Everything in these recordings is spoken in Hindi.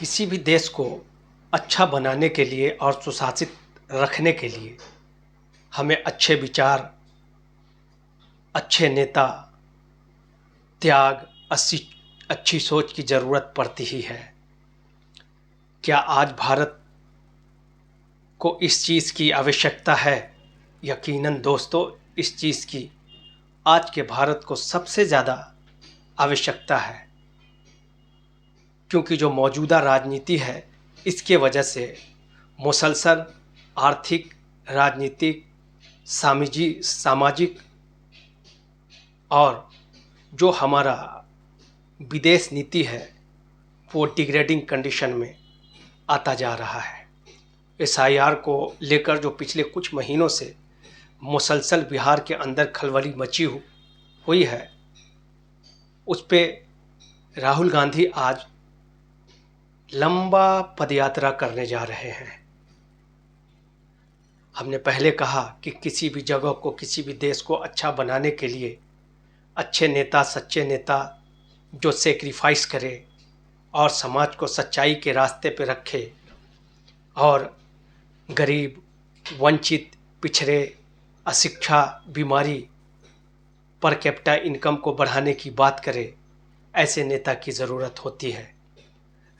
किसी भी देश को अच्छा बनाने के लिए और सुशासित रखने के लिए हमें अच्छे विचार, अच्छे नेता, त्याग, अच्छी सोच की ज़रूरत पड़ती ही है। क्या आज भारत को इस चीज़ की आवश्यकता है? यकीनन दोस्तों, इस चीज़ की आज के भारत को सबसे ज़्यादा आवश्यकता है, क्योंकि जो मौजूदा राजनीति है इसके वजह से मुसलसल आर्थिक, राजनीतिक, सामाजिक और जो हमारा विदेश नीति है वो डिग्रेडिंग कंडीशन में आता जा रहा है। एसआईआर को लेकर जो पिछले कुछ महीनों से मुसलसल बिहार के अंदर खलबली मची हुई है, उस पे राहुल गांधी आज लंबा पदयात्रा करने जा रहे हैं। हमने पहले कहा कि किसी भी जगह को, किसी भी देश को अच्छा बनाने के लिए अच्छे नेता, सच्चे नेता जो सेक्रीफाइस करे और समाज को सच्चाई के रास्ते पे रखे और गरीब, वंचित, पिछड़े, अशिक्षा, बीमारी, पर कैपिटा इनकम को बढ़ाने की बात करे, ऐसे नेता की ज़रूरत होती है।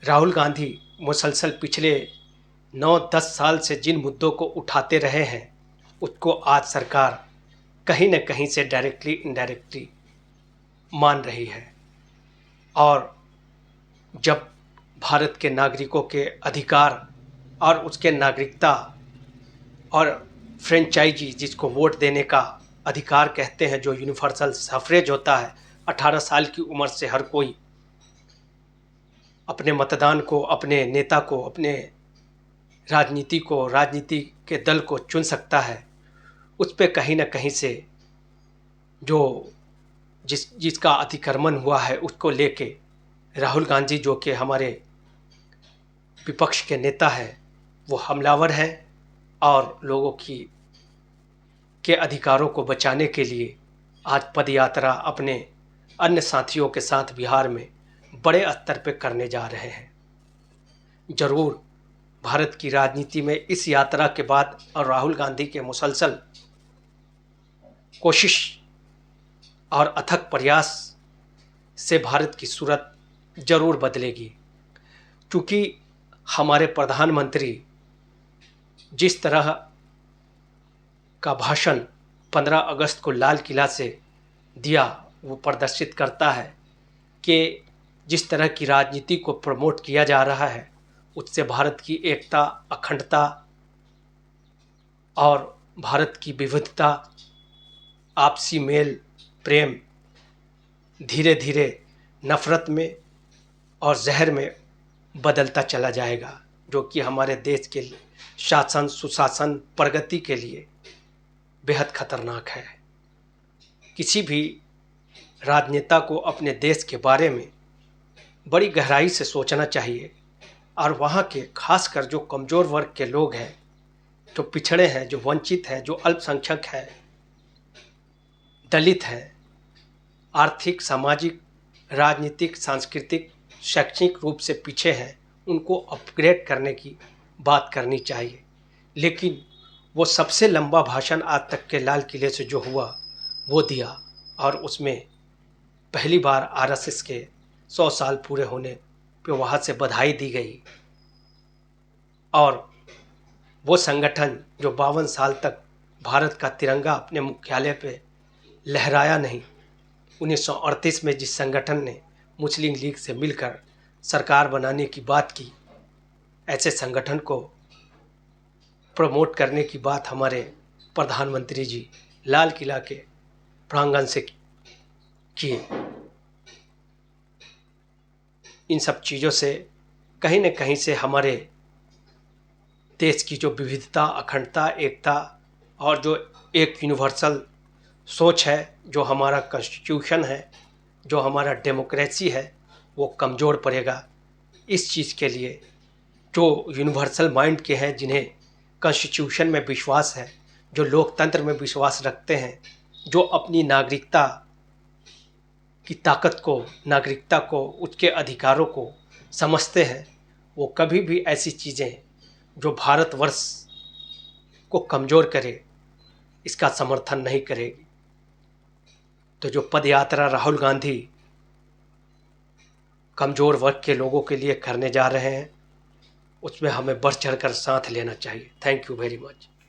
राहुल गांधी मुसलसल पिछले 9-10 साल से जिन मुद्दों को उठाते रहे हैं उसको आज सरकार कहीं न कहीं से डायरेक्टली इनडायरेक्टली मान रही है। और जब भारत के नागरिकों के अधिकार और उसके नागरिकता और फ्रेंचाइजी, जिसको वोट देने का अधिकार कहते हैं, जो यूनिवर्सल सफरेज होता है, 18 साल की उम्र से हर कोई अपने मतदान को, अपने नेता को, अपने राजनीति के दल को चुन सकता है, उस पे कहीं न कहीं से जो जिसका अतिक्रमण हुआ है उसको लेके राहुल गांधी, जो कि हमारे विपक्ष के नेता हैं, वो हमलावर हैं और लोगों के अधिकारों को बचाने के लिए आज पदयात्रा अपने अन्य साथियों के साथ बिहार में बड़े स्तर पर करने जा रहे हैं। जरूर भारत की राजनीति में इस यात्रा के बाद और राहुल गांधी के मुसलसल कोशिश और अथक प्रयास से भारत की सूरत जरूर बदलेगी, क्योंकि हमारे प्रधानमंत्री जिस तरह का भाषण 15 अगस्त को लाल किला से दिया, वो प्रदर्शित करता है कि जिस तरह की राजनीति को प्रमोट किया जा रहा है उससे भारत की एकता, अखंडता और भारत की विविधता, आपसी मेल प्रेम धीरे धीरे नफ़रत में और जहर में बदलता चला जाएगा, जो कि हमारे देश के शासन, सुशासन, प्रगति के लिए बेहद खतरनाक है। किसी भी राजनेता को अपने देश के बारे में बड़ी गहराई से सोचना चाहिए और वहाँ के खासकर जो कमज़ोर वर्ग के लोग हैं, जो पिछड़े हैं, जो वंचित हैं, जो अल्पसंख्यक हैं, दलित हैं, आर्थिक, सामाजिक, राजनीतिक, सांस्कृतिक, शैक्षणिक रूप से पीछे हैं, उनको अपग्रेड करने की बात करनी चाहिए। लेकिन वो सबसे लंबा भाषण आज तक के लाल किले से जो हुआ वो दिया और उसमें पहली बार आरएसएस के 100 साल पूरे होने पे वहाँ से बधाई दी गई और वो संगठन जो 52 साल तक भारत का तिरंगा अपने मुख्यालय पे लहराया नहीं, 1938 में जिस संगठन ने मुस्लिम लीग से मिलकर सरकार बनाने की बात की, ऐसे संगठन को प्रमोट करने की बात हमारे प्रधानमंत्री जी लाल किला के प्रांगण से किए। इन सब चीज़ों से कहीं न कहीं से हमारे देश की जो विविधता, अखंडता, एकता और जो एक यूनिवर्सल सोच है, जो हमारा कॉन्स्टिट्यूशन है, जो हमारा डेमोक्रेसी है, वो कमज़ोर पड़ेगा। इस चीज़ के लिए जो यूनिवर्सल माइंड के हैं, जिन्हें कॉन्स्टिट्यूशन में विश्वास है, जो लोकतंत्र में विश्वास रखते हैं, जो अपनी नागरिकता की ताकत को, नागरिकता को, उसके अधिकारों को समझते हैं, वो कभी भी ऐसी चीज़ें जो भारतवर्ष को कमज़ोर करे इसका समर्थन नहीं करेगी। तो जो पद यात्रा राहुल गांधी कमज़ोर वर्ग के लोगों के लिए करने जा रहे हैं उसमें हमें बढ़ चढ़कर साथ लेना चाहिए। Thank you very much.